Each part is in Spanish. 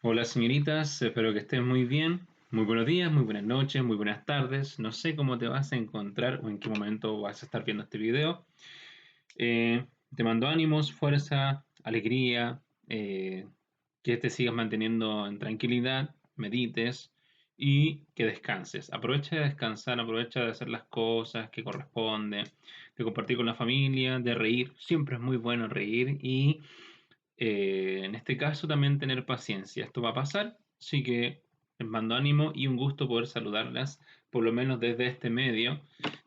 Hola señoritas, espero que estén muy bien. Muy buenos días, muy buenas noches, muy buenas tardes. No sé cómo te vas a encontrar o en qué momento vas a estar viendo este video. Te mando ánimos, fuerza, alegría, que te sigas manteniendo en tranquilidad, medites y que descanses. Aprovecha de descansar, aprovecha de hacer las cosas que corresponden, de compartir con la familia, de reír. Siempre es muy bueno reír y en este caso también tener paciencia. Esto va a pasar, así que les mando ánimo y un gusto poder saludarlas, por lo menos desde este medio,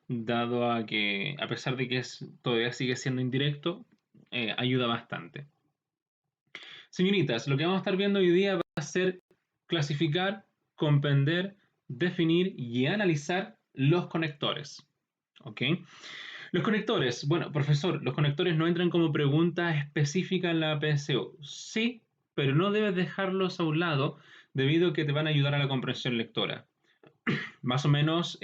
dado a que a pesar de que todavía sigue siendo indirecto, ayuda bastante. Señoritas, lo que vamos a estar viendo hoy día va a ser clasificar, comprender, definir y analizar los conectores. ¿Ok? Los conectores, bueno, profesor, los conectores no entran como pregunta específica en la PSU. Sí, pero no debes dejarlos a un lado debido a que te van a ayudar a la comprensión lectora. Más o menos,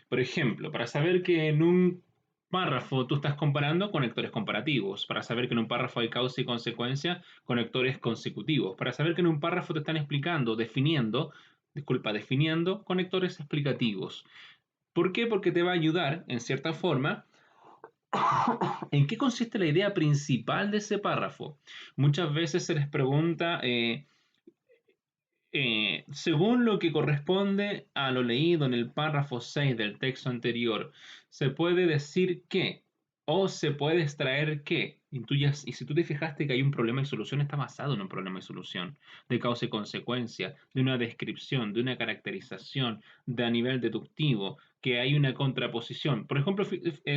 por ejemplo, para saber que en un párrafo tú estás comparando conectores comparativos, para saber que en un párrafo hay causa y consecuencia, conectores consecutivos, para saber que en un párrafo te están explicando, definiendo conectores explicativos. ¿Por qué? Porque te va a ayudar, en cierta forma, ¿en qué consiste la idea principal de ese párrafo? Muchas veces se les pregunta, según lo que corresponde a lo leído en el párrafo 6 del texto anterior, se puede decir que o se puede extraer que. Y si tú te fijaste que hay un problema y solución, está basado en un problema y solución, de causa y consecuencia, de una descripción, de una caracterización, de a nivel deductivo, que hay una contraposición. Por ejemplo,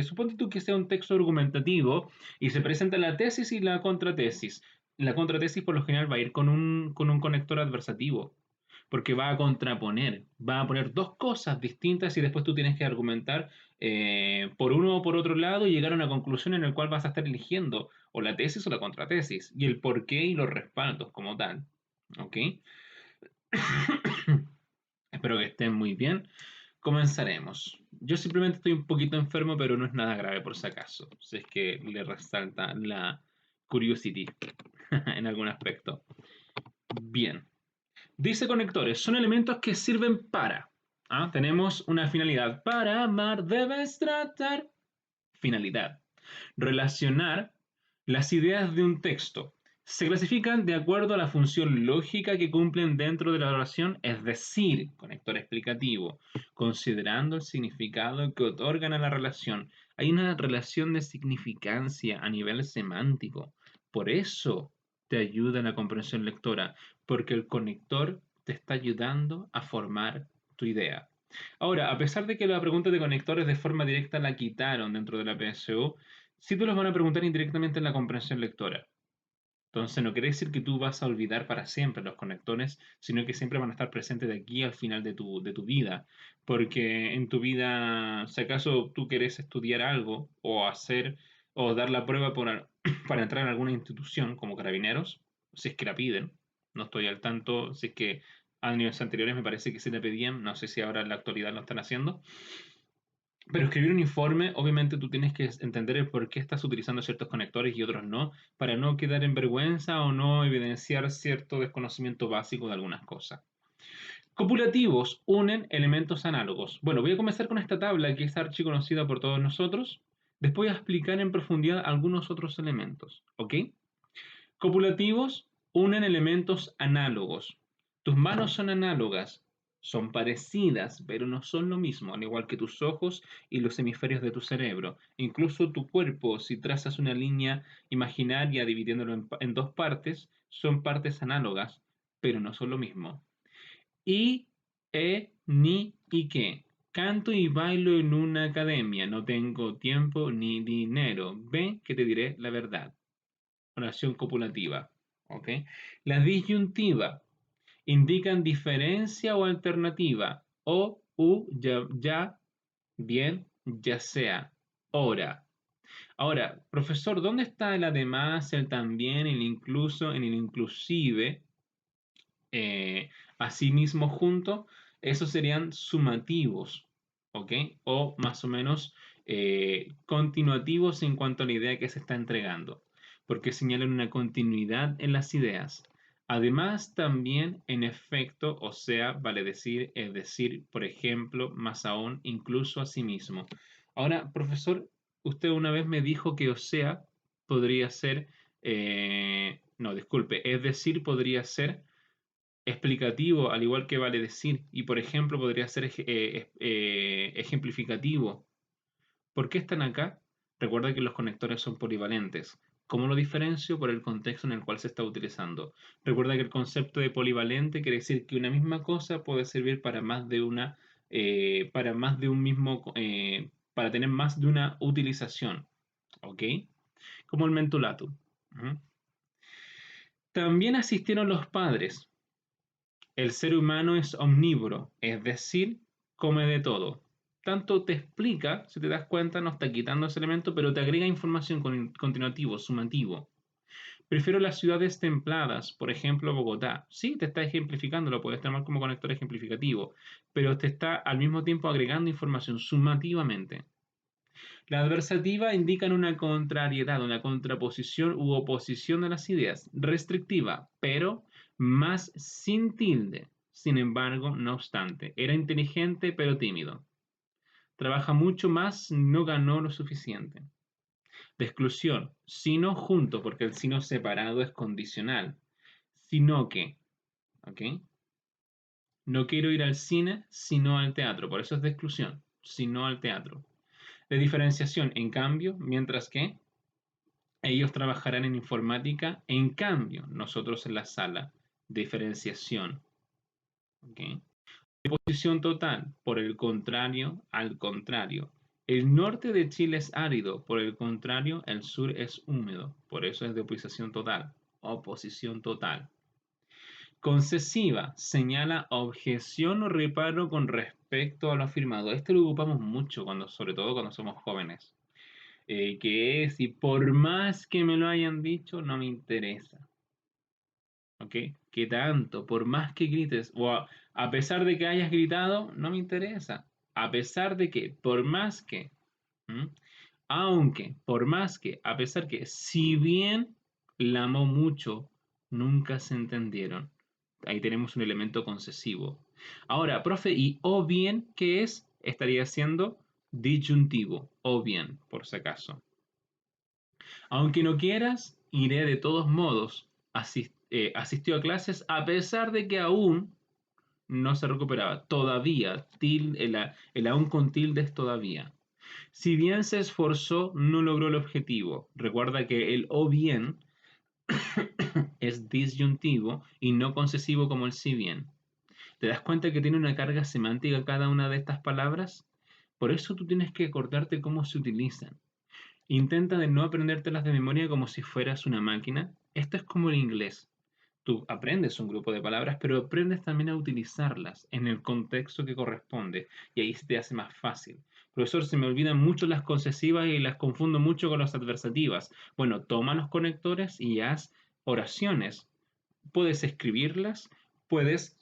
suponte tú que sea un texto argumentativo y se presenta la tesis y la contratesis. La contratesis por lo general va a ir con un conector adversativo, porque va a contraponer, va a poner dos cosas distintas y después tú tienes que argumentar por uno o por otro lado y llegar a una conclusión en la cual vas a estar eligiendo o la tesis o la contratesis y el porqué y los respaldos como tal. ¿Ok? Espero que estén muy bien. Comenzaremos. Yo simplemente estoy un poquito enfermo, pero no es nada grave por si acaso, si es que le resalta la curiosity en algún aspecto. Bien. Dice conectores, son elementos que sirven para. Tenemos una finalidad. Para amar debes tratar. Finalidad. Relacionar las ideas de un texto. Se clasifican de acuerdo a la función lógica que cumplen dentro de la oración, es decir, conector explicativo, considerando el significado que otorgan a la relación. Hay una relación de significancia a nivel semántico. Por eso te ayuda en la comprensión lectora, porque el conector te está ayudando a formar tu idea. Ahora, a pesar de que la pregunta de conectores de forma directa la quitaron dentro de la PSU, sí te los van a preguntar indirectamente en la comprensión lectora. Entonces, no quiere decir que tú vas a olvidar para siempre los conectores, sino que siempre van a estar presentes de aquí al final de tu vida. Porque en tu vida, si acaso tú quieres estudiar algo o hacer o dar la prueba para entrar en alguna institución como carabineros, si es que la piden, no estoy al tanto, si es que años anteriores me parece que se la pedían, no sé si ahora en la actualidad lo están haciendo. Pero escribir un informe, obviamente tú tienes que entender el por qué estás utilizando ciertos conectores y otros no, para no quedar en vergüenza o no evidenciar cierto desconocimiento básico de algunas cosas. Copulativos unen elementos análogos. Bueno, voy a comenzar con esta tabla que es archiconocida por todos nosotros. Después voy a explicar en profundidad algunos otros elementos. ¿Ok? Copulativos unen elementos análogos. Tus manos son análogas, son parecidas, pero no son lo mismo, al igual que tus ojos y los hemisferios de tu cerebro. Incluso tu cuerpo, si trazas una línea imaginaria dividiéndolo en dos partes, son partes análogas, pero no son lo mismo. Y, ni y qué. Canto y bailo en una academia, no tengo tiempo ni dinero. Ven que te diré la verdad. Oración copulativa. ¿Ok? La disyuntiva indican diferencia o alternativa. O, ya, ya, bien, ya sea. Hora. Ahora, profesor, ¿dónde está el además, el también, el incluso, en el inclusive? Asimismo junto, esos serían sumativos, ¿ok? O más o menos continuativos en cuanto a la idea que se está entregando, porque señalan una continuidad en las ideas. Además, también en efecto, o sea, vale decir, es decir, por ejemplo, más aún, incluso a sí mismo. Ahora, profesor, usted una vez me dijo que o sea podría ser, no, disculpe, es decir, podría ser explicativo, al igual que vale decir, y por ejemplo podría ser ejemplificativo. ¿Por qué están acá? Recuerda que los conectores son polivalentes. ¿Cómo lo diferencio? Por el contexto en el cual se está utilizando. Recuerda que el concepto de polivalente quiere decir que una misma cosa puede servir para más de una, para más de un mismo, para tener más de una utilización. ¿Ok? Como el mentolatum. Ujú. También asistieron los padres. El ser humano es omnívoro, es decir, come de todo. Tanto te explica, si te das cuenta, no está quitando ese elemento, pero te agrega información con continuativo, sumativo. Prefiero las ciudades templadas, por ejemplo, Bogotá. Sí, te está ejemplificando, lo puedes tomar como conector ejemplificativo, pero te está al mismo tiempo agregando información sumativamente. La adversativa indica una contrariedad, una contraposición u oposición de las ideas, restrictiva, pero más sin tilde. Sin embargo, no obstante, era inteligente pero tímido. Trabaja mucho más, no ganó lo suficiente. De exclusión, sino junto, porque el sino separado es condicional. Sino que, ¿ok? No quiero ir al cine, sino al teatro. Por eso es de exclusión, sino al teatro. De diferenciación, en cambio, mientras que ellos trabajarán en informática, en cambio, nosotros en la sala. Diferenciación. ¿Ok? Posición total, por el contrario, al contrario. El norte de Chile es árido, por el contrario, el sur es húmedo. Por eso es de oposición total. Oposición total. Concesiva, señala objeción o reparo con respecto a lo afirmado. Esto lo ocupamos mucho, cuando, sobre todo cuando somos jóvenes. Que es, y por más que me lo hayan dicho, no me interesa. ¿Ok? ¿Qué tanto? Por más que grites, o a pesar de que hayas gritado, no me interesa. A pesar de que, por más que, ¿m? Aunque, por más que, a pesar que, si bien la amó mucho, nunca se entendieron. Ahí tenemos un elemento concesivo. Ahora, profe, ¿y o bien qué es? Estaría siendo disyuntivo, o bien, por si acaso. Aunque no quieras, iré de todos modos. Asistió a clases a pesar de que aún no se recuperaba. Todavía, el aún con tilde es todavía. Si bien se esforzó, no logró el objetivo. Recuerda que el o bien es disyuntivo y no concesivo como el si bien. ¿Te das cuenta que tiene una carga semántica cada una de estas palabras? Por eso tú tienes que acordarte cómo se utilizan. Intenta de no aprendértelas de memoria como si fueras una máquina. Esto es como el inglés. Tú aprendes un grupo de palabras, pero aprendes también a utilizarlas en el contexto que corresponde y ahí se te hace más fácil. Profesor, se me olvidan mucho las concesivas y las confundo mucho con las adversativas. Bueno, toma los conectores y haz oraciones. Puedes escribirlas, puedes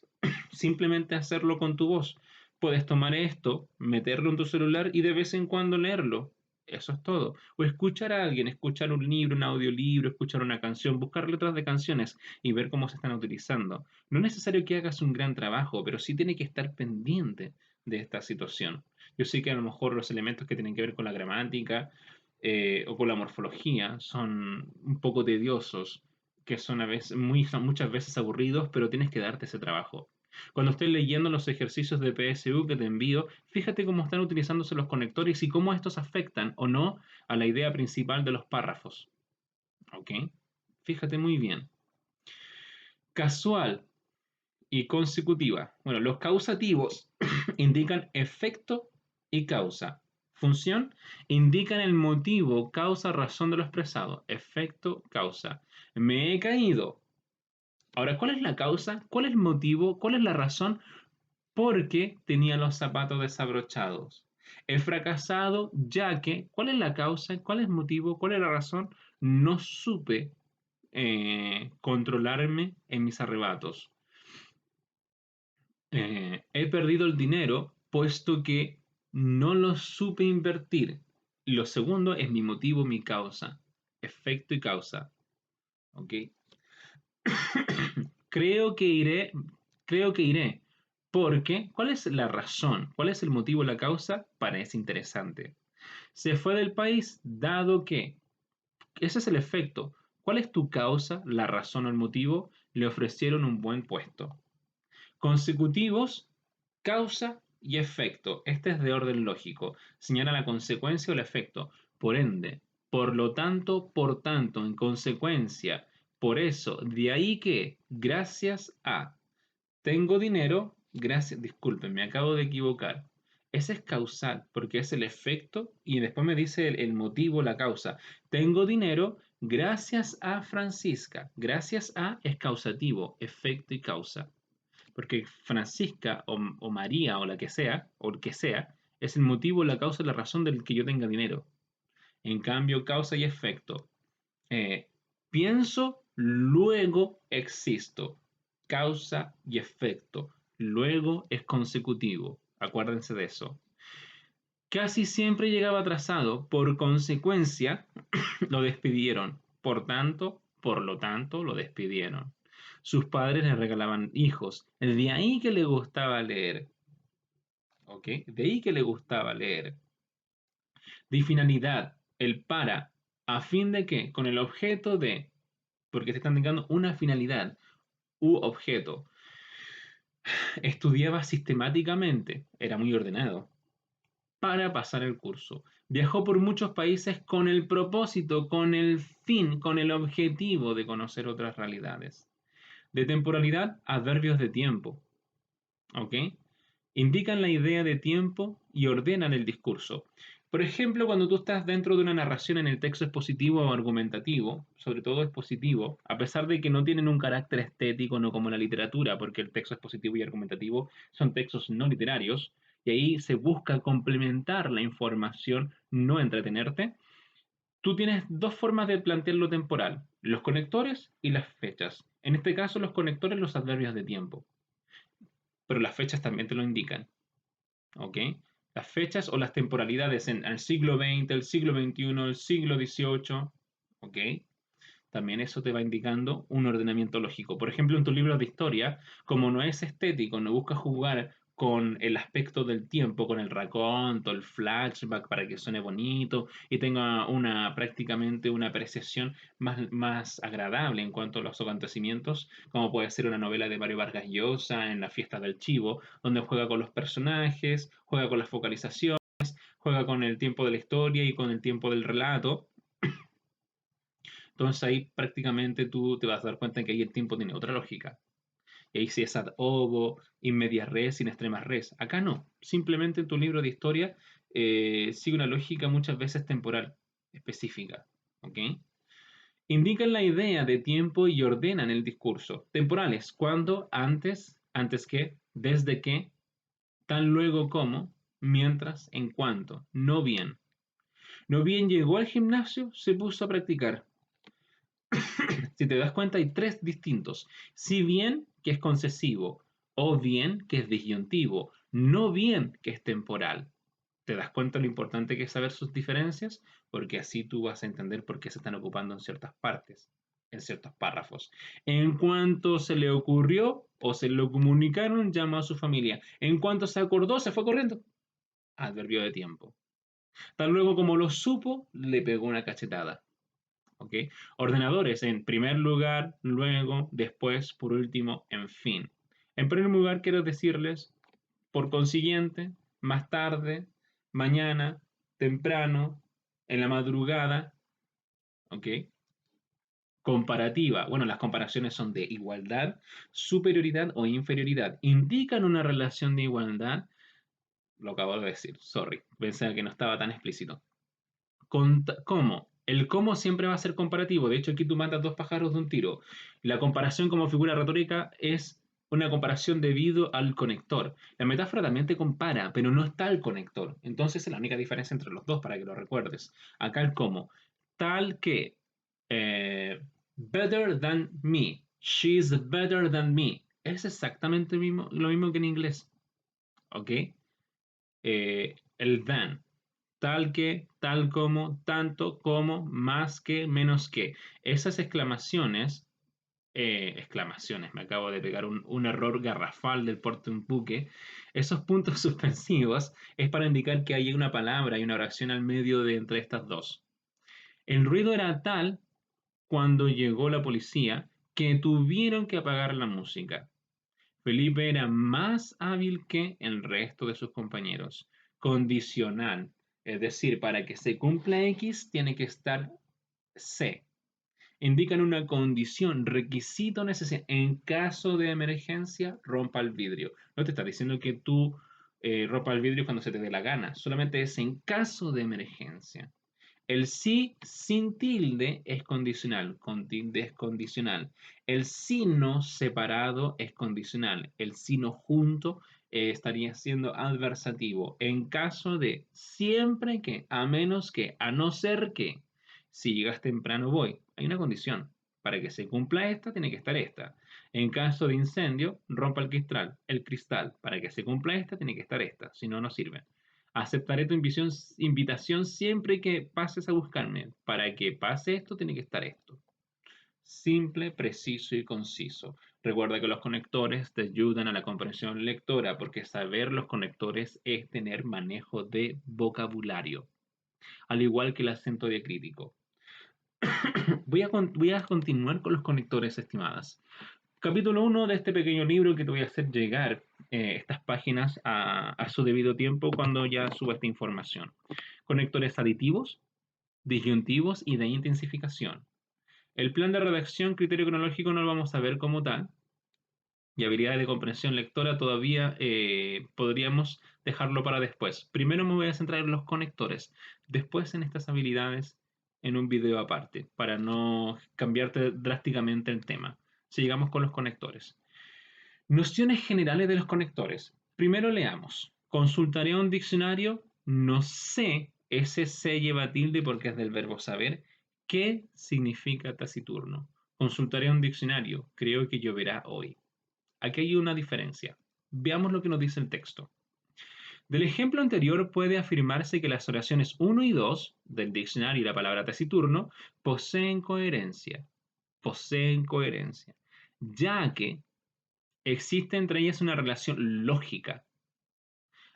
simplemente hacerlo con tu voz. Puedes tomar esto, meterlo en tu celular y de vez en cuando leerlo. Eso es todo. O escuchar a alguien, escuchar un libro, un audiolibro, escuchar una canción, buscar letras de canciones y ver cómo se están utilizando. No es necesario que hagas un gran trabajo, pero sí tiene que estar pendiente de esta situación. Yo sé que a lo mejor los elementos que tienen que ver con la gramática o con la morfología son un poco tediosos, que son, son muchas veces aburridos, pero tienes que darte ese trabajo. Cuando estés leyendo los ejercicios de PSU que te envío, fíjate cómo están utilizándose los conectores y cómo estos afectan o no a la idea principal de los párrafos. ¿Ok? Fíjate muy bien. Casual y consecutiva. Bueno, los causativos indican efecto y causa. Función indican el motivo, causa, razón de lo expresado. Efecto, causa. Me he caído. Ahora, ¿cuál es la causa? ¿Cuál es el motivo? ¿Cuál es la razón? Porque tenía los zapatos desabrochados. He fracasado ya que, ¿cuál es la causa? ¿Cuál es el motivo? ¿Cuál es la razón? No supe controlarme en mis arrebatos. He perdido el dinero puesto que no lo supe invertir. Lo segundo es mi motivo, mi causa. Efecto y causa. ¿Ok? Creo que iré, creo que iré. Porque, ¿cuál es la razón? ¿Cuál es el motivo, la causa? Parece interesante. Se fue del país dado que. Ese es el efecto. ¿Cuál es tu causa, la razón o el motivo? Le ofrecieron un buen puesto. Consecutivos, causa y efecto. Este es de orden lógico. Señala la consecuencia o el efecto. Por ende, por tanto, en consecuencia. Por eso, de ahí que, gracias a, tengo dinero, gracias, disculpen, me acabo de equivocar. Ese es causal, porque es el efecto y después me dice el motivo, la causa. Tengo dinero gracias a Francisca. Gracias a es causativo, efecto y causa. Porque Francisca o María o la que sea, o el que sea, es el motivo, la causa y la razón del que yo tenga dinero. En cambio, causa y efecto. Eh, Pienso, luego existo. Causa y efecto. Luego es consecutivo. Acuérdense de eso. Casi siempre llegaba atrasado. Por consecuencia, lo despidieron. Por lo tanto, lo despidieron. Sus padres le regalaban hijos. De ahí que le gustaba leer. ¿Ok? De ahí que le gustaba leer. De finalidad, el para. ¿A fin de qué? Con el objeto de. Porque te están indicando una finalidad u objeto. Estudiaba sistemáticamente. Era muy ordenado para pasar el curso. Viajó por muchos países con el propósito, con el fin, con el objetivo de conocer otras realidades. De temporalidad, adverbios de tiempo. ¿Ok? Indican la idea de tiempo y ordenan el discurso. Por ejemplo, cuando tú estás dentro de una narración en el texto expositivo o argumentativo, sobre todo expositivo, a pesar de que no tienen un carácter estético, no como la literatura, porque el texto expositivo y argumentativo son textos no literarios, y ahí se busca complementar la información, no entretenerte, tú tienes dos formas de plantear lo temporal, los conectores y las fechas. En este caso, los conectores, los adverbios de tiempo, pero las fechas también te lo indican. ¿Ok? Las fechas o las temporalidades en el siglo XX, el siglo XXI, el siglo XVIII, ¿ok? También eso te va indicando un ordenamiento lógico. Por ejemplo, en tu libro de historia, como no es estético, no busca jugar con el aspecto del tiempo, con el raconto, el flashback para que suene bonito y tenga prácticamente una apreciación más agradable en cuanto a los acontecimientos, como puede ser una novela de Mario Vargas Llosa en La fiesta del chivo, donde juega con los personajes, juega con las focalizaciones, juega con el tiempo de la historia y con el tiempo del relato. Entonces ahí prácticamente tú te vas a dar cuenta que ahí el tiempo tiene otra lógica. Y ahí sí es ad hoc, in media res, sin extremas res. Acá no. Simplemente en tu libro de historia sigue una lógica muchas veces temporal, específica. ¿Ok? Indican la idea de tiempo y ordenan el discurso. Temporales, cuando, antes que, desde que, tan luego como, mientras, en cuanto, no bien. No bien llegó al gimnasio, se puso a practicar. Si te das cuenta, hay tres distintos. Si bien que es concesivo, o bien que es disyuntivo, no bien que es temporal. ¿Te das cuenta lo importante que es saber sus diferencias? Porque así tú vas a entender por qué se están ocupando en ciertas partes, en ciertos párrafos. En cuanto se le ocurrió o se lo comunicaron, llamó a su familia. En cuanto se acordó, se fue corriendo. Adverbio de tiempo. Tal luego como lo supo, le pegó una cachetada. ¿Ok? Ordenadores en primer lugar, luego, después, por último, en fin. En primer lugar, quiero decirles, por consiguiente, más tarde, mañana, temprano, en la madrugada, ¿ok? Comparativa. Bueno, las comparaciones son de igualdad, superioridad o inferioridad. Indican una relación de igualdad. Lo acabo de decir, sorry, pensé que no estaba tan explícito. ¿Cómo? El cómo siempre va a ser comparativo. De hecho, aquí tú matas dos pájaros de un tiro. La comparación como figura retórica es una comparación debido al conector. La metáfora también te compara, pero no está el conector. Entonces es la única diferencia entre los dos para que lo recuerdes. Acá el cómo. Tal que better than me. She's better than me. Es exactamente lo mismo que en inglés. ¿Ok? El than tal que, tal como, tanto como, más que, menos que. Esas exclamaciones exclamaciones, me acabo de pegar un error garrafal del porte un buque. Esos puntos suspensivos es para indicar que hay una palabra y una oración al medio de entre estas dos. El ruido era tal cuando llegó la policía que tuvieron que apagar la música. Felipe era más hábil que el resto de sus compañeros. Condicional, es decir, para que se cumpla X tiene que estar C. Indican una condición, requisito necesario. En caso de emergencia, rompa el vidrio. No te está diciendo que tú rompa el vidrio cuando se te dé la gana, solamente es en caso de emergencia. El sí sin tilde es condicional, con tilde es condicional. El sino separado es condicional. El sino junto estaría siendo adversativo. En caso de siempre que, a menos que, a no ser que, si llegas temprano voy. Hay una condición. Para que se cumpla esta, tiene que estar esta. En caso de incendio, rompa el cristal. El cristal. Para que se cumpla esta, tiene que estar esta. Si no, no sirve. Aceptaré tu invitación siempre que pases a buscarme. Para que pase esto, tiene que estar esto. Simple, preciso y conciso. Recuerda que los conectores te ayudan a la comprensión lectora porque saber los conectores es tener manejo de vocabulario, al igual que el acento diacrítico. Voy a continuar con los conectores, estimadas. Capítulo 1 de este pequeño libro que te voy a hacer llegar estas páginas a su debido tiempo cuando ya suba esta información. Conectores aditivos, disyuntivos y de intensificación. El plan de redacción, criterio cronológico no lo vamos a ver como tal. Y habilidades de comprensión lectora todavía podríamos dejarlo para después. Primero me voy a centrar en los conectores, después en estas habilidades en un video aparte, para no cambiarte drásticamente el tema. Sigamos con los conectores. Nociones generales de los conectores. Primero leamos. Consultaré un diccionario. No sé, ese se lleva tilde porque es del verbo saber. ¿Qué significa taciturno? Consultaré un diccionario. Creo que lloverá hoy. Aquí hay una diferencia. Veamos lo que nos dice el texto. Del ejemplo anterior puede afirmarse que las oraciones 1 y 2 del diccionario y la palabra taciturno poseen coherencia. Poseen coherencia, ya que existe entre ellas una relación lógica.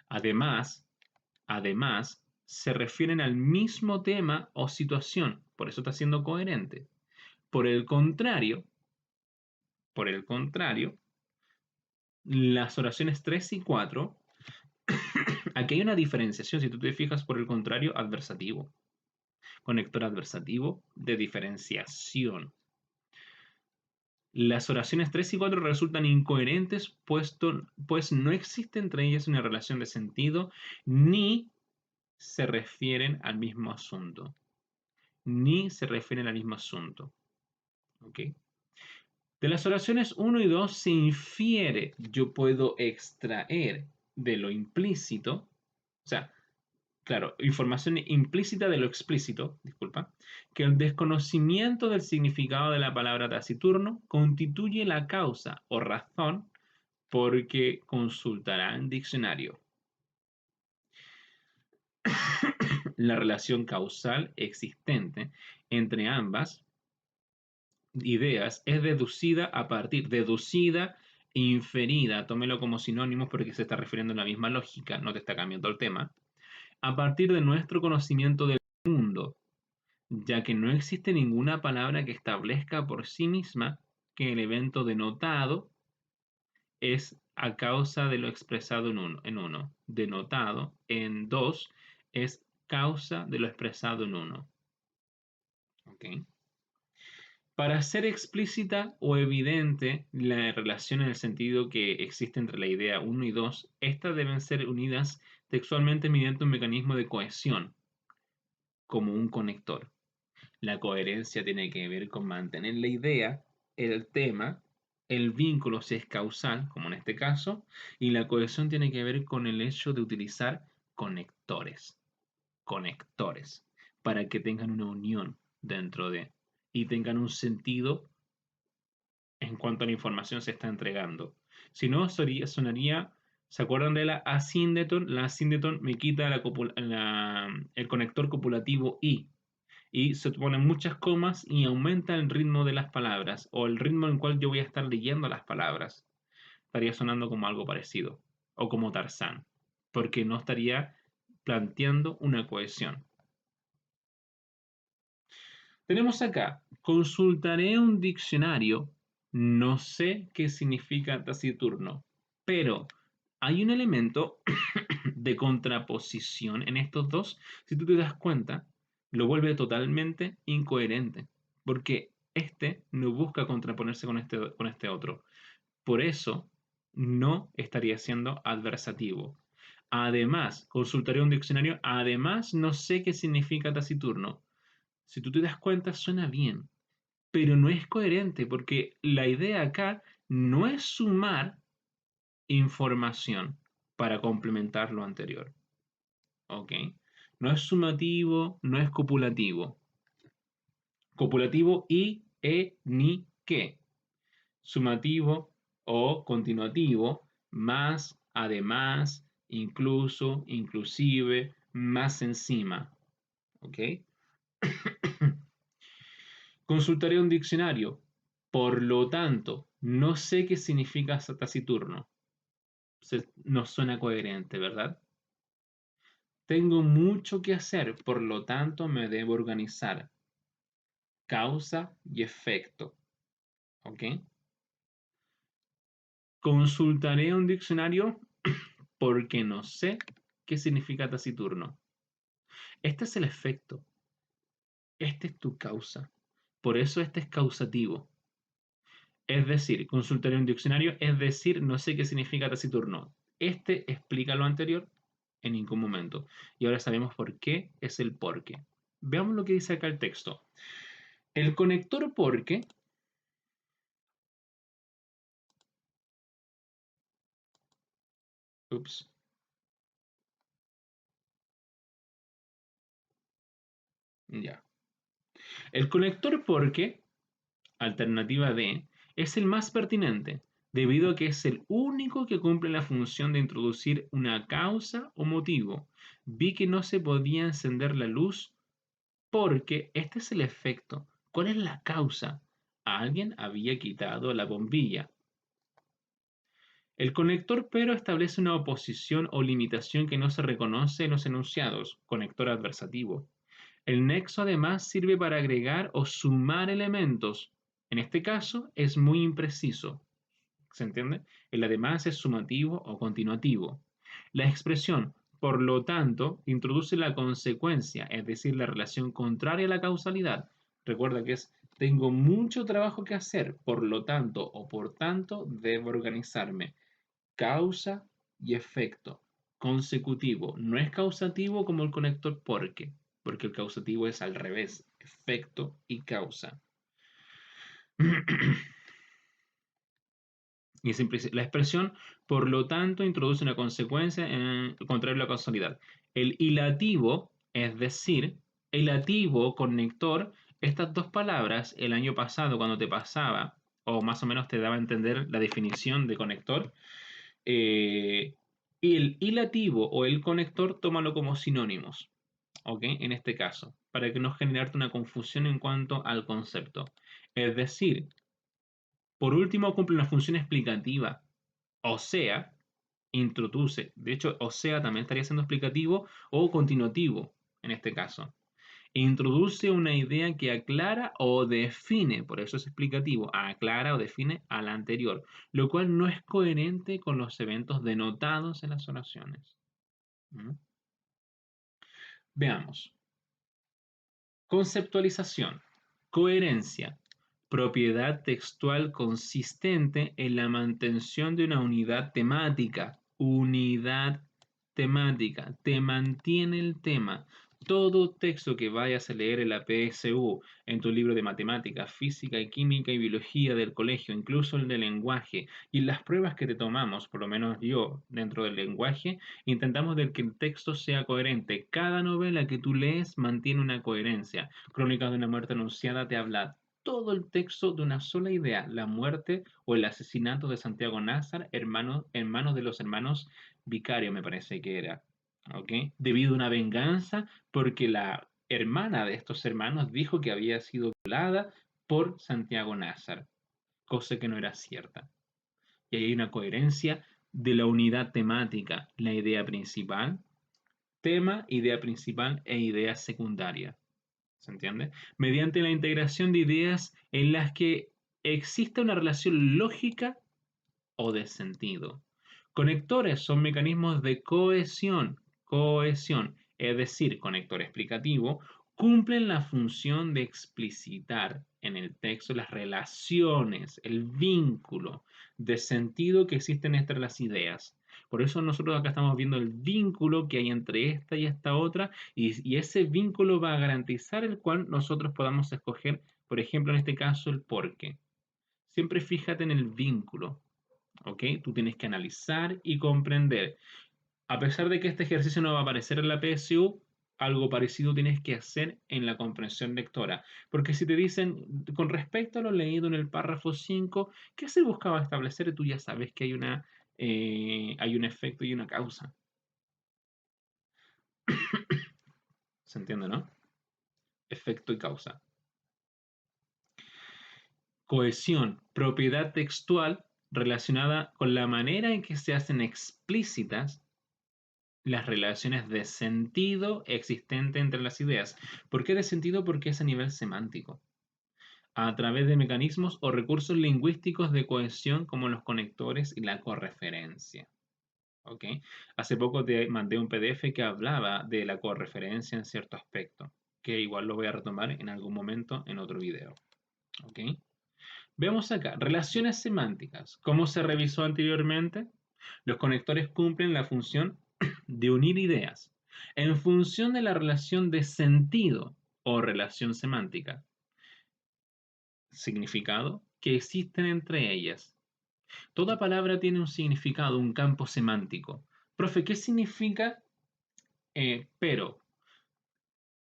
Además, se refieren al mismo tema o situación, por eso está siendo coherente. Por el contrario, las oraciones 3 y 4, aquí hay una diferenciación, si tú te fijas, por el contrario, adversativo. Conector adversativo de diferenciación. Las oraciones 3 y 4 resultan incoherentes, pues no existe entre ellas una relación de sentido, ni se refieren al mismo asunto. Ni se refieren al mismo asunto. ¿Ok? De las oraciones 1 y 2 se infiere, yo puedo extraer de lo implícito, o sea, claro, información implícita de lo explícito, disculpa, que el desconocimiento del significado de la palabra taciturno constituye la causa o razón porque consultará en diccionario. La relación causal existente entre ambas ideas es deducida e inferida, tómelo como sinónimo porque se está refiriendo a la misma lógica, no te está cambiando el tema, a partir de nuestro conocimiento del mundo, ya que no existe ninguna palabra que establezca por sí misma que el evento denotado es a causa de lo expresado en uno, denotado en dos es causa de lo expresado en uno. ¿Okay? Para ser explícita o evidente la relación en el sentido que existe entre la idea 1 y 2, estas deben ser unidas textualmente mediante un mecanismo de cohesión, como un conector. La coherencia tiene que ver con mantener la idea, el tema, el vínculo si es causal, como en este caso, y la cohesión tiene que ver con el hecho de utilizar conectores, para que tengan una unión dentro de y tengan un sentido en cuanto a la información se está entregando. Si no, sonaría, ¿se acuerdan de la asíndeton? La asíndeton me quita el conector copulativo I. y se ponen muchas comas y aumenta el ritmo de las palabras o el ritmo en el cual yo voy a estar leyendo las palabras. Estaría sonando como algo parecido o como Tarzán, porque no estaría planteando una cohesión. Tenemos acá, consultaré un diccionario, no sé qué significa taciturno, pero hay un elemento de contraposición en estos dos. Si tú te das cuenta, lo vuelve totalmente incoherente, porque este no busca contraponerse con este otro. Por eso, no estaría siendo adversativo. Además, consultaré un diccionario, además no sé qué significa taciturno. Si tú te das cuenta, suena bien, pero no es coherente porque la idea acá no es sumar información para complementar lo anterior. ¿Ok? No es sumativo, no es copulativo. Copulativo y, ni, que. Sumativo o continuativo, más, además, incluso, inclusive, más encima. ¿Ok? Consultaré un diccionario. Por lo tanto, no sé qué significa taciturno. No suena coherente, ¿verdad? Tengo mucho que hacer, por lo tanto me debo organizar. Causa y efecto. ¿Ok? Consultaré un diccionario porque no sé qué significa taciturno. Este es el efecto. Este es tu causa. Por eso este es causativo. Es decir, consultaré un diccionario, es decir, no sé qué significa taciturno. Este explica lo anterior en ningún momento. Y ahora sabemos por qué es el porque. Veamos lo que dice acá el texto. El conector porque, ups, ya. El conector porque, alternativa D, es el más pertinente, debido a que es el único que cumple la función de introducir una causa o motivo. Vi que no se podía encender la luz porque este es el efecto. ¿Cuál es la causa? Alguien había quitado la bombilla. El conector pero establece una oposición o limitación que no se reconoce en los enunciados, conector adversativo. El nexo además sirve para agregar o sumar elementos. En este caso es muy impreciso. ¿Se entiende? El además es sumativo o continuativo. La expresión, por lo tanto, introduce la consecuencia, es decir, la relación contraria a la causalidad. Recuerda que es tengo mucho trabajo que hacer, por lo tanto o por tanto debo organizarme. Causa y efecto. Consecutivo. No es causativo como el conector porque el causativo es al revés, efecto y causa. Y la expresión, por lo tanto, introduce una consecuencia contraria a la causalidad. El hilativo, es decir, hilativo, conector, estas dos palabras, el año pasado cuando te pasaba, o más o menos te daba a entender la definición de conector, eh, el hilativo o el conector, tómalo como sinónimos, ¿ok? En este caso, para que no generarte una confusión en cuanto al concepto. Es decir, por último, cumple una función explicativa, o sea, introduce. De hecho, o sea también estaría siendo explicativo o continuativo en este caso. Introduce una idea que aclara o define, por eso es explicativo, aclara o define a la anterior, lo cual no es coherente con los eventos denotados en las oraciones. ¿Mm? Veamos. Conceptualización. Coherencia. Propiedad textual consistente en la mantención de una unidad temática. Unidad temática. Te mantiene el tema. Todo texto que vayas a leer en la PSU, en tu libro de matemática, física y química y biología del colegio, incluso el de lenguaje, y en las pruebas que te tomamos, por lo menos yo, dentro del lenguaje, intentamos de que el texto sea coherente. Cada novela que tú lees mantiene una coherencia. Crónicas de una muerte anunciada te habla todo el texto de una sola idea, la muerte o el asesinato de Santiago Nazar, hermano, en manos de los hermanos Vicario, me parece que era. ¿Ok? Debido a una venganza, porque hermana de estos hermanos dijo que había sido violada por Santiago Nazar, cosa que no era cierta. Y ahí hay una coherencia de la unidad temática, la idea principal, tema, idea principal e idea secundaria. ¿Se entiende? Mediante la integración de ideas en las que existe una relación lógica o de sentido. Conectores son mecanismos de cohesión, es decir, conector explicativo, cumplen la función de explicitar en el texto las relaciones, el vínculo de sentido que existen entre las ideas. Por eso nosotros acá estamos viendo el vínculo que hay entre esta y esta otra, y ese vínculo va a garantizar el cual nosotros podamos escoger, por ejemplo, en este caso, el por qué. Siempre fíjate en el vínculo. ¿Ok? Tú tienes que analizar y comprender. A pesar de que este ejercicio no va a aparecer en la PSU, algo parecido tienes que hacer en la comprensión lectora. Porque si te dicen, con respecto a lo leído en el párrafo 5, ¿qué se buscaba establecer? Tú ya sabes que hay un efecto y una causa. ¿Se entiende, no? Efecto y causa. Cohesión, propiedad textual relacionada con la manera en que se hacen explícitas las relaciones de sentido existente entre las ideas. ¿Por qué de sentido? Porque es a nivel semántico, a través de mecanismos o recursos lingüísticos de cohesión como los conectores y la correferencia. ¿Ok? Hace poco te mandé un PDF que hablaba de la correferencia en cierto aspecto, que igual lo voy a retomar en algún momento en otro video. ¿Ok? Vemos acá, relaciones semánticas. ¿Cómo se revisó anteriormente? Los conectores cumplen la función de unir ideas en función de la relación de sentido o relación semántica, significado que existen entre ellas. Toda palabra tiene un significado, un campo semántico. Profe, ¿qué significa pero?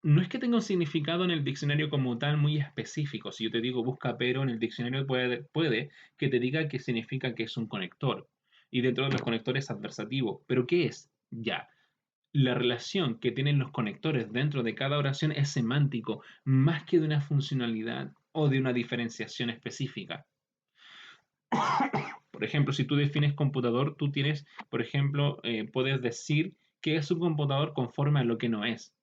No es que tenga un significado en el diccionario como tal muy específico. Si yo te digo busca pero en el diccionario puede que te diga que significa que es un conector. Y dentro de los conectores adversativo. ¿Pero qué es? Ya. La relación que tienen los conectores dentro de cada oración es semántico, más que de una funcionalidad o de una diferenciación específica. Por ejemplo, si tú defines computador, tú tienes, por ejemplo, puedes decir que es un computador conforme a lo que no es,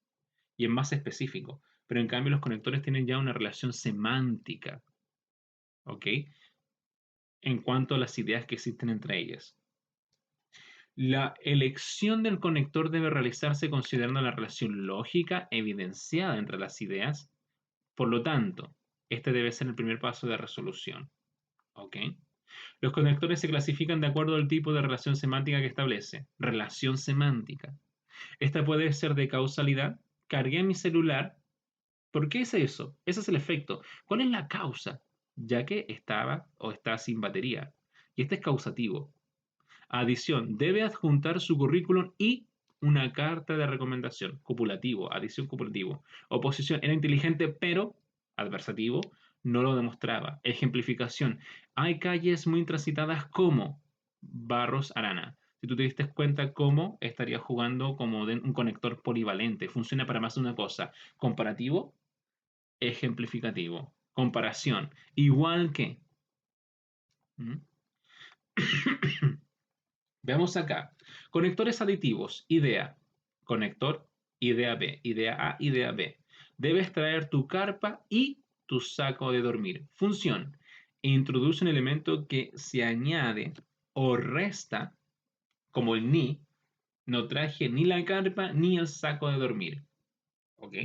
y es más específico. Pero en cambio los conectores tienen ya una relación semántica, ¿ok? En cuanto a las ideas que existen entre ellas. La elección del conector debe realizarse considerando la relación lógica evidenciada entre las ideas. Por lo tanto, este debe ser el primer paso de resolución. ¿Ok? Los conectores se clasifican de acuerdo al tipo de relación semántica que establece. Relación semántica. Esta puede ser de causalidad. Cargué mi celular. ¿Por qué es eso? Ese es el efecto. ¿Cuál es la causa? Ya que estaba o está sin batería. Y este es causativo. Adición, debe adjuntar su currículum y una carta de recomendación. Copulativo, adición copulativo. Oposición, era inteligente, pero adversativo, no lo demostraba. Ejemplificación, hay calles muy transitadas como Barros Arana. Si tú te diste cuenta cómo estaría jugando como un conector polivalente, funciona para más de una cosa. Comparativo, ejemplificativo. Comparación, igual que. ¿Mm? Veamos acá. Conectores aditivos. Idea. Conector. Idea B. Idea A. Idea B. Debes traer tu carpa y tu saco de dormir. Función. Introduce un elemento que se añade o resta, como el ni. No traje ni la carpa ni el saco de dormir. ¿Ok?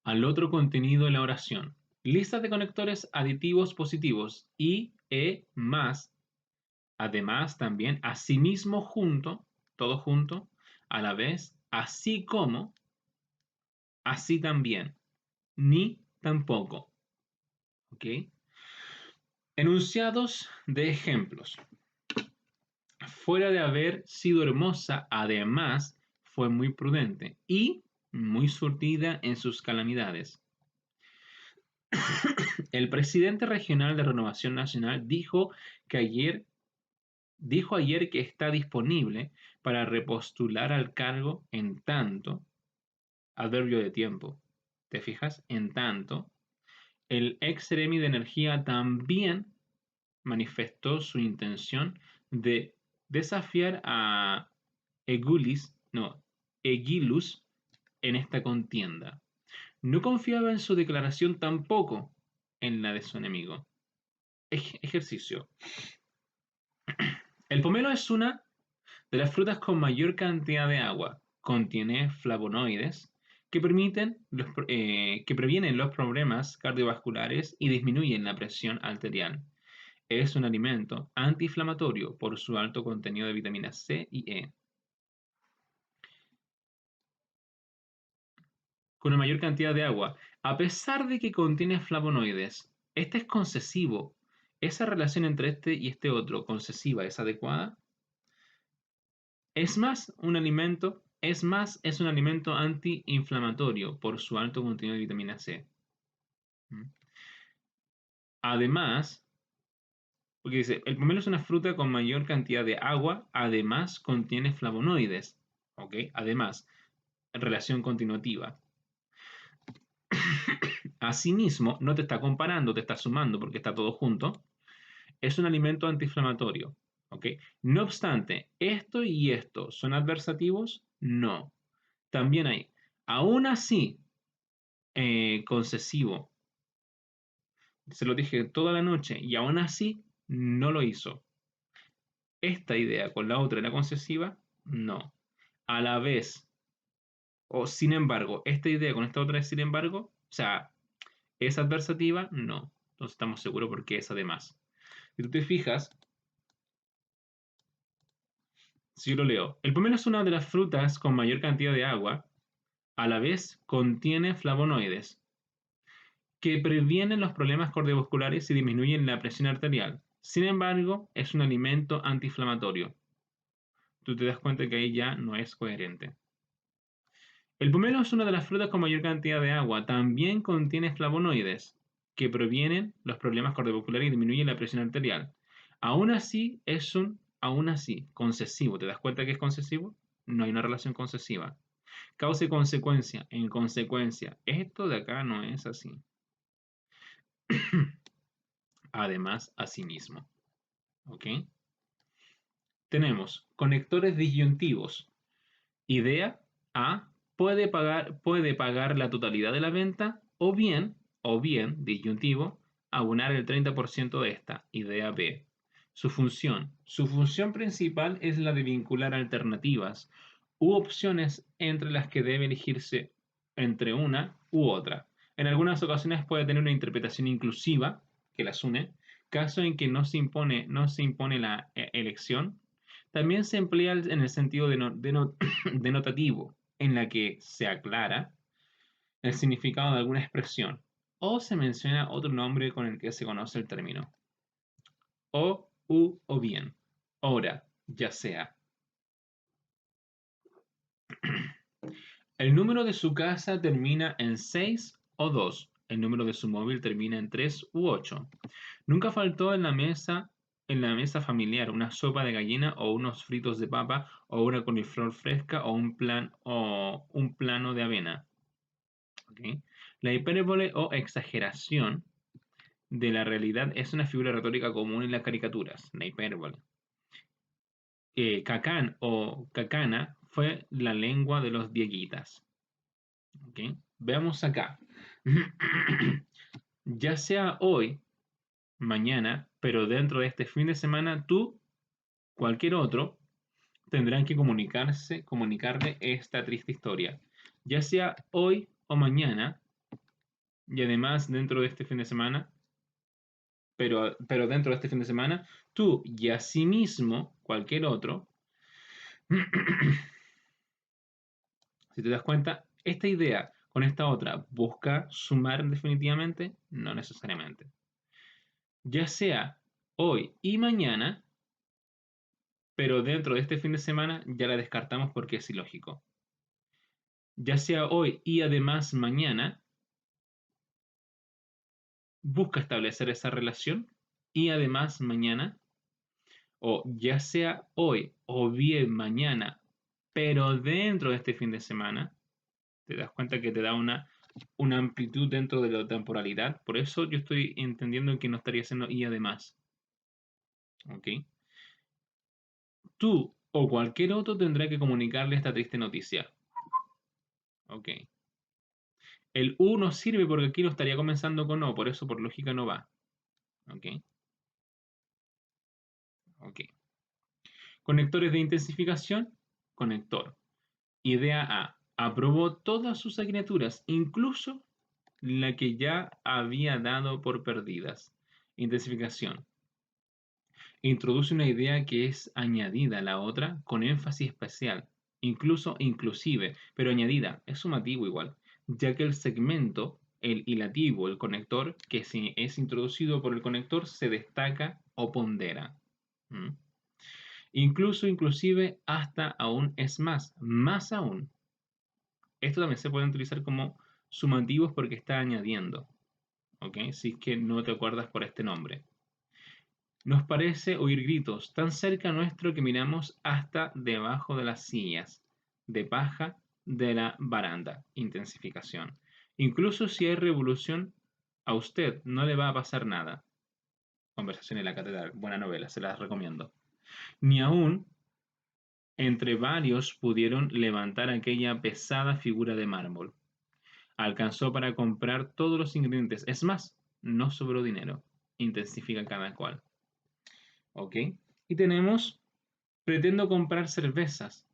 Al otro contenido de la oración. Lista de conectores aditivos positivos y e más. Además, también, asimismo, junto, todo junto, a la vez, así como, así también, ni tampoco. ¿Ok? Enunciados de ejemplos. Fuera de haber sido hermosa, además, fue muy prudente y muy surtida en sus calamidades. El presidente regional de Renovación Nacional dijo ayer que está disponible para repostular al cargo en tanto, adverbio de tiempo, ¿te fijas? En tanto, el ex seremi de energía también manifestó su intención de desafiar a Egilus en esta contienda. No confiaba en su declaración tampoco en la de su enemigo. Ejercicio. El pomelo es una de las frutas con mayor cantidad de agua. Contiene flavonoides que que previenen los problemas cardiovasculares y disminuyen la presión arterial. Es un alimento antiinflamatorio por su alto contenido de vitaminas C y E. Con una mayor cantidad de agua, a pesar de que contiene flavonoides, este es concesivo. ¿Esa relación entre este y este otro, concesiva, es adecuada? Es un alimento antiinflamatorio por su alto contenido de vitamina C. Además, porque dice, el pomelo es una fruta con mayor cantidad de agua, además contiene flavonoides. ¿Ok? Además, relación continuativa. Asimismo, no te está comparando, te está sumando porque está todo junto. Es un alimento antiinflamatorio. ¿Ok? No obstante, ¿esto y esto son adversativos? No. También hay, aún así, concesivo. Se lo dije toda la noche y aún así no lo hizo. Esta idea con la otra, la concesiva, no. A la vez, o sin embargo, esta idea con esta otra, sin embargo, o sea, ¿es adversativa? No. Entonces estamos seguros porque es además. Si tú te fijas, si yo lo leo, el pomelo es una de las frutas con mayor cantidad de agua, a la vez contiene flavonoides, que previenen los problemas cardiovasculares y disminuyen la presión arterial. Sin embargo, es un alimento antiinflamatorio. Tú te das cuenta que ahí ya no es coherente. El pomelo es una de las frutas con mayor cantidad de agua. También contiene flavonoides, que previenen los problemas cardiovasculares y disminuyen la presión arterial. Aún así, concesivo. ¿Te das cuenta que es concesivo? No hay una relación concesiva. Causa y consecuencia. En consecuencia, esto de acá no es así. Además, asimismo. ¿Ok? Tenemos conectores disyuntivos. Idea A puede pagar la totalidad de la venta o bien, disyuntivo, abonar el 30% de esta. Idea B. Su función. Su función principal es la de vincular alternativas u opciones entre las que debe elegirse entre una u otra. En algunas ocasiones puede tener una interpretación inclusiva que las une, caso en que no se impone la elección. También se emplea en el sentido denotativo, en la que se aclara el significado de alguna expresión o se menciona otro nombre con el que se conoce el término. O, u o bien. Ahora, ya sea. El número de su casa termina en 6 o 2. El número de su móvil termina en 3 u 8. Nunca faltó en la mesa familiar una sopa de gallina o unos fritos de papa o una coliflor fresca o un plano de avena. ¿Ok? La hipérbole o exageración de la realidad es una figura retórica común en las caricaturas. La hipérbole. Cacán o cacana fue la lengua de los dieguitas. ¿Ok? Veamos acá. Ya sea hoy, mañana, pero dentro de este fin de semana, tú, cualquier otro, tendrán que comunicarle esta triste historia, ya sea hoy o mañana, y además dentro de este fin de semana, pero dentro de este fin de semana, tú y asimismo cualquier otro, si te das cuenta, esta idea con esta otra busca sumar definitivamente, no necesariamente. Ya sea hoy y mañana, pero dentro de este fin de semana ya la descartamos porque es ilógico. Ya sea hoy y además mañana, busca establecer esa relación y además mañana, o ya sea hoy o bien mañana, pero dentro de este fin de semana, te das cuenta que te da una amplitud dentro de la temporalidad. Por eso yo estoy entendiendo que no estaría haciendo y además. ¿Ok? Tú o cualquier otro tendrá que comunicarle esta triste noticia. ¿Ok? El U no sirve porque aquí no estaría comenzando con O, por eso por lógica no va. ¿Ok? ¿Ok? Conectores de intensificación. Conector. Idea A. Aprobó todas sus asignaturas, incluso la que ya había dado por perdidas. Intensificación. Introduce una idea que es añadida a la otra con énfasis especial, incluso inclusive, pero añadida, es sumativo igual, ya que el segmento, el hilativo, el conector, que si es introducido por el conector, se destaca o pondera. ¿Mm? Incluso, inclusive, hasta aún es más aún. Esto también se puede utilizar como sumativos porque está añadiendo, ¿ok? Si es que no te acuerdas por este nombre. Nos parece oír gritos tan cerca nuestro que miramos hasta debajo de las sillas de paja de la baranda. Intensificación. Incluso si hay revolución, a usted no le va a pasar nada. Conversación en la catedral. Buena novela, se las recomiendo. Ni aún entre varios pudieron levantar aquella pesada figura de mármol. Alcanzó para comprar todos los ingredientes. Es más, no sobró dinero. Intensifica cada cual. ¿Ok? Y tenemos, pretendo comprar cervezas,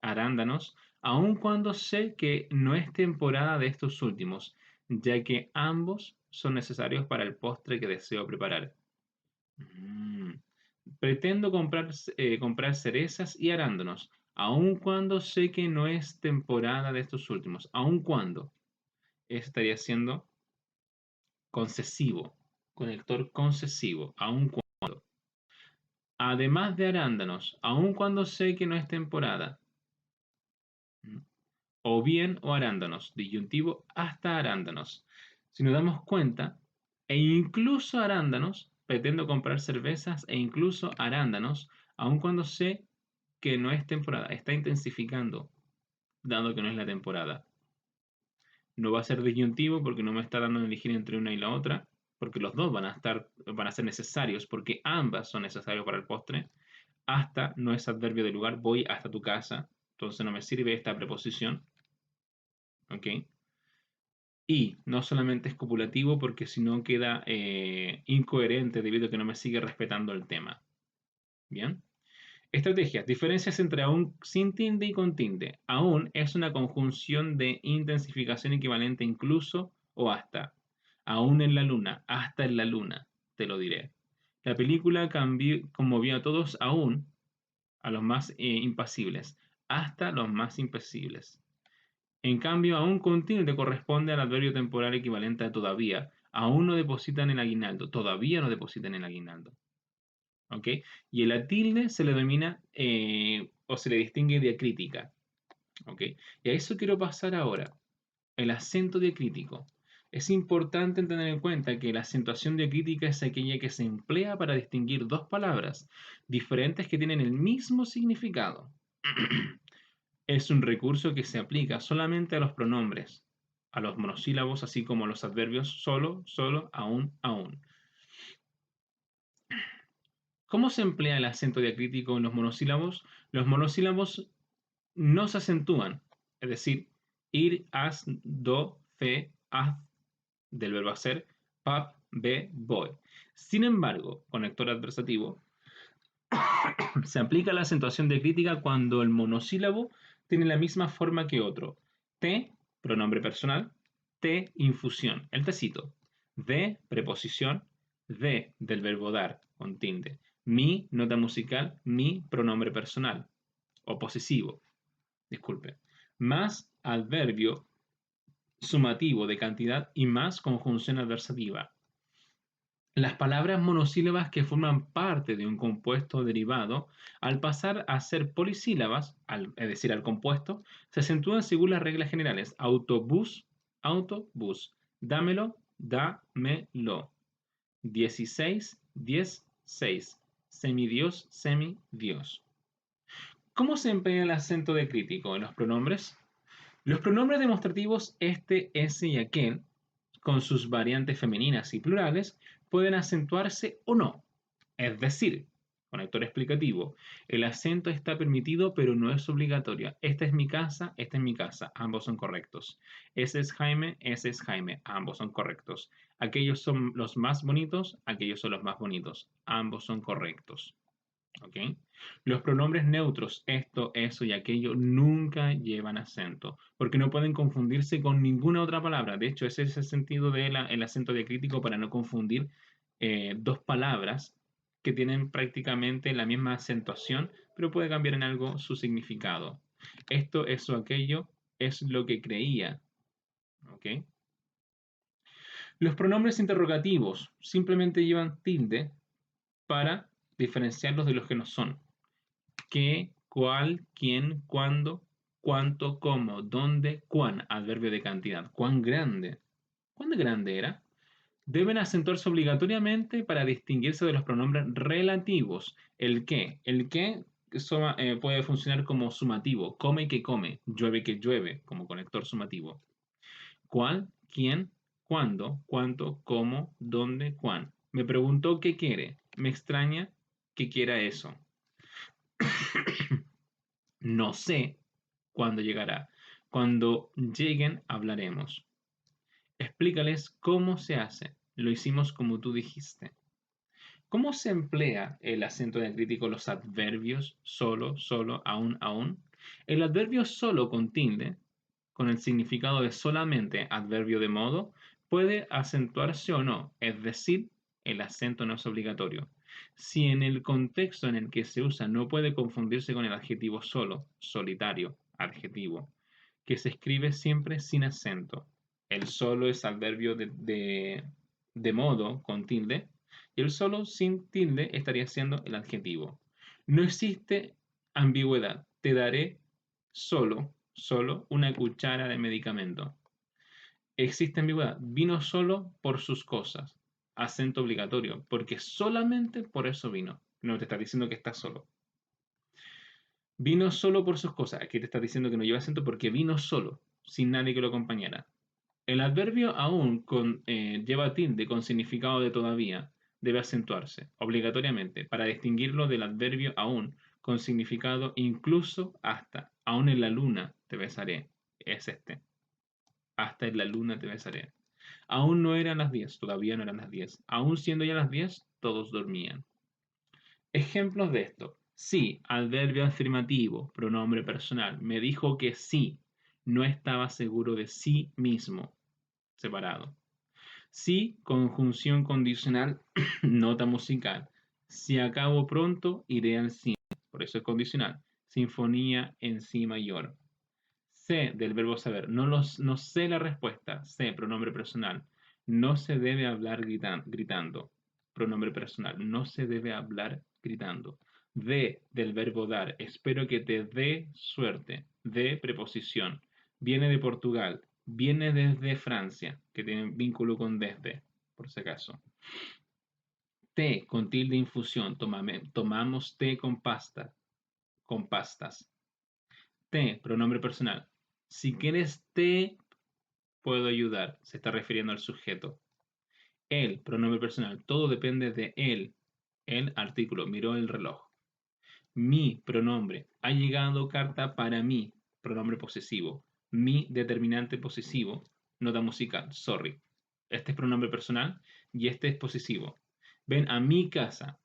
arándanos, aun cuando sé que no es temporada de estos últimos, ya que ambos son necesarios para el postre que deseo preparar. Mm. Pretendo comprar cerezas y arándanos, aun cuando sé que no es temporada de estos últimos, aun cuando estaría siendo concesivo, conector concesivo, aun cuando. Además de arándanos, aun cuando sé que no es temporada. O bien o arándanos, disyuntivo hasta arándanos. Si nos damos cuenta, e incluso arándanos, pretendo comprar cervezas e incluso arándanos, aun cuando sé que no es temporada. Está intensificando, dado que no es la temporada. No va a ser disyuntivo porque no me está dando a elegir entre una y la otra, porque los dos van a ser necesarios, porque ambas son necesarios para el postre. Hasta no es adverbio de lugar, voy hasta tu casa, entonces no me sirve esta preposición. ¿Ok? Y no solamente es copulativo porque si no queda incoherente debido a que no me sigue respetando el tema. Bien. Estrategias. Diferencias entre aún sin tilde y con tilde. Aún es una conjunción de intensificación equivalente incluso o hasta. Aún en la luna, hasta en la luna, te lo diré. La película conmovió a todos aún, a los más impasibles, hasta los más impasibles. En cambio, aún con tilde corresponde al adverbio temporal equivalente a todavía. Aún no depositan el aguinaldo. Todavía no depositan el aguinaldo. ¿Ok? Y el a tilde se le denomina o se le distingue diacrítica. ¿Ok? Y a eso quiero pasar ahora. El acento diacrítico. Es importante tener en cuenta que la acentuación diacrítica es aquella que se emplea para distinguir dos palabras diferentes que tienen el mismo significado. Es un recurso que se aplica solamente a los pronombres, a los monosílabos, así como a los adverbios solo, solo, aún, aún. ¿Cómo se emplea el acento diacrítico en los monosílabos? Los monosílabos no se acentúan, es decir, ir, as, do, fe, haz, del verbo hacer, pap, ve, voy. Sin embargo, conector adversativo, se aplica la acentuación diacrítica cuando el monosílabo tiene la misma forma que otro. Te, pronombre personal, te, infusión, el tecito. De, preposición, de, del verbo dar, con tilde. Mi, nota musical, mi, pronombre personal, o posesivo, disculpe. Más, adverbio sumativo de cantidad y más conjunción adversativa. Las palabras monosílabas que forman parte de un compuesto derivado, al pasar a ser polisílabas, es decir, al compuesto, se acentúan según las reglas generales. Autobús, autobús. Dámelo, dámelo. 16, 10, 6. Semidios, semidios. ¿Cómo se emplea el acento diacrítico en los pronombres? Los pronombres demostrativos este, ese y aquel, con sus variantes femeninas y plurales, pueden acentuarse o no. Es decir, conector explicativo, el acento está permitido pero no es obligatorio. Esta es mi casa, ambos son correctos. Ese es Jaime, ambos son correctos. Aquellos son los más bonitos, aquellos son los más bonitos, ambos son correctos. ¿Ok? Los pronombres neutros, esto, eso y aquello, nunca llevan acento, porque no pueden confundirse con ninguna otra palabra. De hecho, ese es el sentido del acento diacrítico para no confundir dos palabras que tienen prácticamente la misma acentuación, pero puede cambiar en algo su significado. Esto, eso, aquello es lo que creía. ¿Ok? Los pronombres interrogativos simplemente llevan tilde para diferenciarlos de los que no son. Qué, cuál, quién, cuándo, cuánto, cómo, dónde, cuán, adverbio de cantidad. ¿Cuán grande? ¿Cuán de grande era? Deben acentuarse obligatoriamente para distinguirse de los pronombres relativos. El que puede funcionar como sumativo. Come que come, llueve que llueve, como conector sumativo. ¿Cuál, quién, cuándo, cuánto, cómo, dónde, cuán? Me preguntó qué quiere. Me extraña que quiera eso. No sé cuándo llegará. Cuando lleguen, hablaremos. Explícales cómo se hace. Lo hicimos como tú dijiste. ¿Cómo se emplea el acento diacrítico los adverbios solo, solo, aún, aún? El adverbio solo con tilde, con el significado de solamente adverbio de modo, puede acentuarse o no, es decir, el acento no es obligatorio. Si en el contexto en el que se usa no puede confundirse con el adjetivo solo, solitario, adjetivo, que se escribe siempre sin acento. El solo es adverbio de modo con tilde y el solo sin tilde estaría siendo el adjetivo. No existe ambigüedad. Te daré solo una cuchara de medicamento. Existe ambigüedad. Vino solo por sus cosas. Acento obligatorio, porque solamente por eso vino. No te está diciendo que está solo. Vino solo por sus cosas. Aquí te está diciendo que no lleva acento porque vino solo, sin nadie que lo acompañara. El adverbio aún lleva tilde con significado de todavía debe acentuarse obligatoriamente para distinguirlo del adverbio aún con significado incluso hasta. Aún en la luna te besaré. Es este. Hasta en la luna te besaré. Aún no eran las 10, todavía no eran las 10. Aún siendo ya las 10, todos dormían. Ejemplos de esto. Sí, adverbio afirmativo, pronombre personal. Me dijo que sí, no estaba seguro de sí mismo. Separado. Sí, conjunción condicional, nota musical. Si acabo pronto, iré al cine. Por eso es condicional. Sinfonía en si mayor. Sé del verbo saber. No sé la respuesta. Sé, pronombre personal. No se debe hablar gritando. Pronombre personal. No se debe hablar gritando. De del verbo dar. Espero que te dé suerte. De preposición. Viene de Portugal. Viene desde Francia, que tiene vínculo con desde, por si acaso. Té con tilde infusión. Tomamos té con pastas. Té, pronombre personal. Si quieres té, puedo ayudar. Se está refiriendo al sujeto. El, pronombre personal. Todo depende de él. El artículo. Miró el reloj. Mi pronombre. Ha llegado carta para mí. Pronombre posesivo. Mi determinante posesivo. Nota musical. Sorry. Este es pronombre personal y este es posesivo. Ven a mi casa.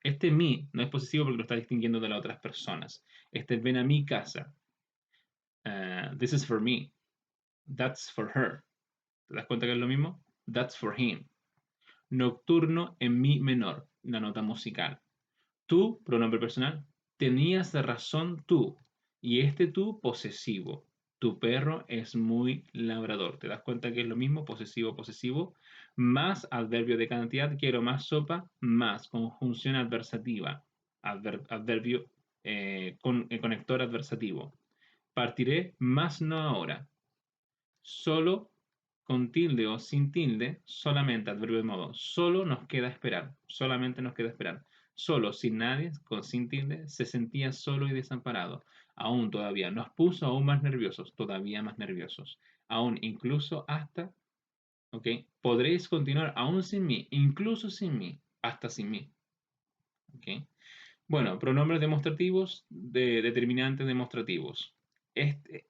Este mi no es posesivo porque lo está distinguiendo de las otras personas. Este ven a mi casa. This is for me. That's for her. ¿Te das cuenta que es lo mismo? That's for him. Nocturno en mi menor. La nota musical. Tú, pronombre personal. Tenías razón tú. Y este tú, posesivo. Tu perro es muy labrador. ¿Te das cuenta que es lo mismo? Posesivo, posesivo. Más adverbio de cantidad. Quiero más sopa. Más conjunción adversativa. Adverbio conector adversativo. Partiré, más no ahora. Solo con tilde o sin tilde, solamente adverbio de modo. Solo nos queda esperar. Solamente nos queda esperar. Solo, sin nadie, sin tilde, se sentía solo y desamparado. Aún todavía nos puso aún más nerviosos, todavía más nerviosos. Aún, incluso hasta, ¿ok? Podréis continuar aún sin mí, incluso sin mí, hasta sin mí, ¿ok? Bueno, pronombres demostrativos, determinantes demostrativos. Este,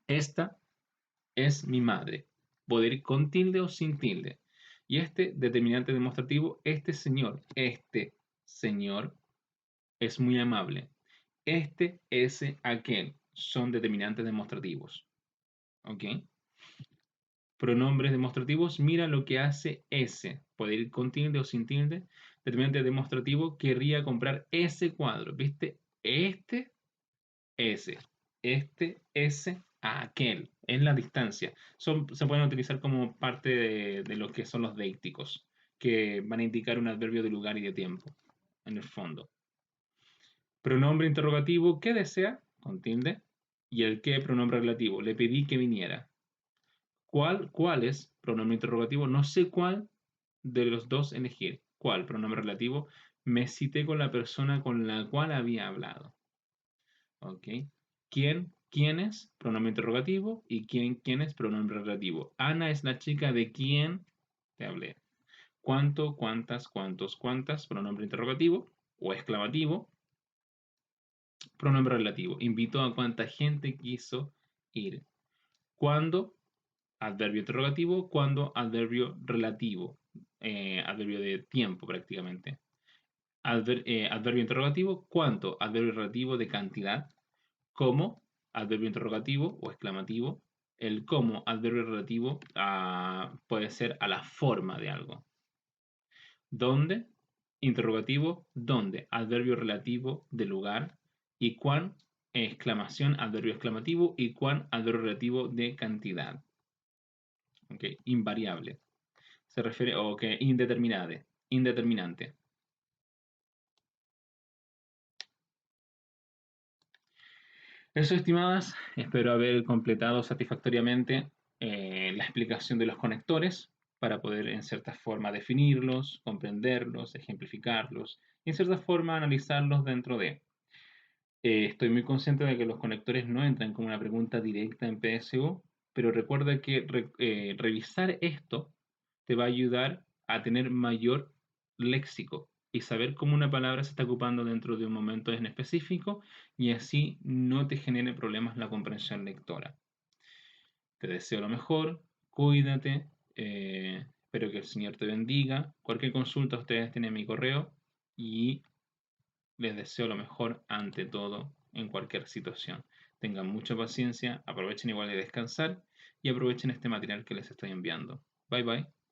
esta es mi madre. Poder ir con tilde o sin tilde. Y este determinante demostrativo, este señor es muy amable. Este, ese, aquel son determinantes demostrativos. ¿Ok? Pronombres demostrativos, mira lo que hace ese. Puede ir con tilde o sin tilde. Determinante demostrativo, querría comprar ese cuadro. ¿Viste? Ese. Ese, aquel. En la distancia. Se pueden utilizar como parte de lo que son los deícticos, que van a indicar un adverbio de lugar y de tiempo, en el fondo. Pronombre interrogativo, ¿qué desea? Con tilde. Y el qué, pronombre relativo. Le pedí que viniera. ¿Cuál es? Pronombre interrogativo. No sé cuál de los dos elegir. ¿Cuál? Pronombre relativo. Me cité con la persona con la cual había hablado. ¿Ok? ¿Quién? ¿Quién es? Pronombre interrogativo. ¿Y quién es? Pronombre relativo. Ana es la chica de quien te hablé. ¿Cuánto? ¿Cuántas? ¿Cuántos? ¿Cuántas? Pronombre interrogativo o exclamativo. Pronombre relativo. Invitó a cuánta gente quiso ir. ¿Cuándo? Adverbio interrogativo. ¿Cuándo? Adverbio relativo. Adverbio de tiempo prácticamente. Adverbio interrogativo. ¿Cuánto? Adverbio relativo de cantidad. ¿Cómo? Adverbio interrogativo o exclamativo. El cómo, adverbio relativo, puede ser a la forma de algo. ¿Dónde? Interrogativo, ¿dónde? Adverbio relativo de lugar. ¿Y cuán? Exclamación, adverbio exclamativo. ¿Y cuán? Adverbio relativo de cantidad. ¿Ok? Invariable. Se refiere, ok, indeterminante. Eso, estimadas, espero haber completado satisfactoriamente la explicación de los conectores para poder en cierta forma definirlos, comprenderlos, ejemplificarlos y en cierta forma analizarlos dentro de. Estoy muy consciente de que los conectores no entran como una pregunta directa en PSU, pero recuerda que revisar esto te va a ayudar a tener mayor léxico y saber cómo una palabra se está ocupando dentro de un momento en específico y así no te genere problemas la comprensión lectora. Te deseo lo mejor, cuídate, espero que el Señor te bendiga. Cualquier consulta ustedes tienen mi correo y les deseo lo mejor ante todo en cualquier situación. Tengan mucha paciencia, aprovechen igual de descansar y aprovechen este material que les estoy enviando. Bye bye.